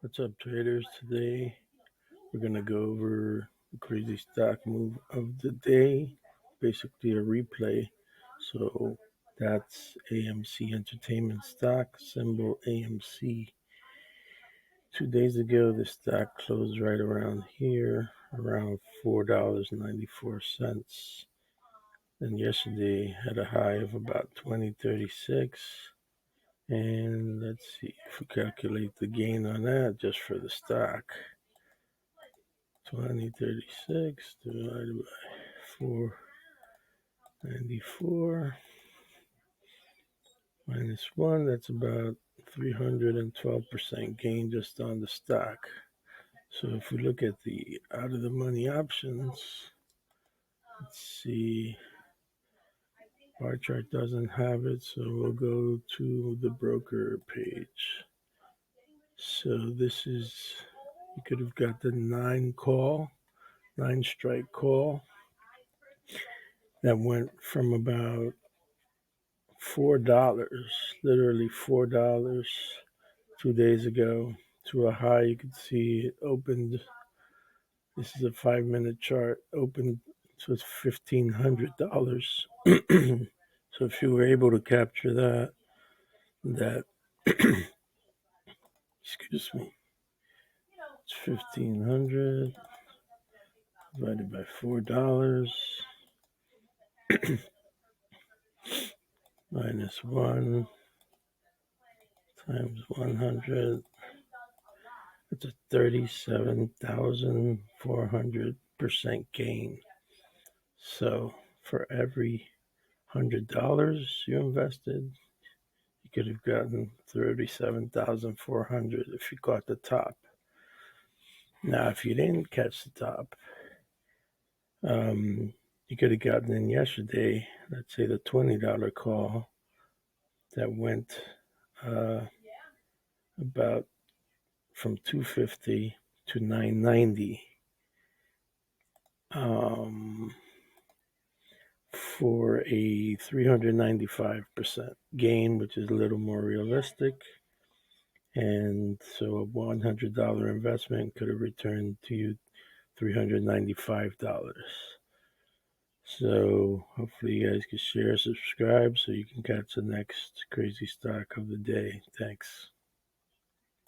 What's up, traders? Today we're going to go over the crazy stock move of the day, basically a replay. So that's AMC Entertainment stock, symbol AMC. 2 days ago, the stock closed right around here, around $4.94. And yesterday had a high of about 20.36. And let's see if we calculate the gain on that just for the stock. 2036 divided by 494 minus 1, that's about 312% gain just on the stock. So if we look at the out of the money options, let's see, bar chart doesn't have it, so we'll go to the broker page. So this is, you could have got the 9 strike call that went from about $4, literally $4 2 days ago, to a high. You could see it opened. This is a 5-minute chart. Opened to $1,500. So if you were able to capture that excuse me, it's 1,500 divided by $4 minus 1 times 100. It's a 37,400% gain. So for every $100 you invested, you could have gotten 37,400 if you caught the top. Now, if you didn't catch the top, you could have gotten in yesterday, let's say the $20 call that went about from 250 to 990. For a 395% gain, which is a little more realistic. And so a $100 investment could have returned to you $395. So hopefully you guys can share, subscribe so you can catch the next crazy stock of the day. Thanks.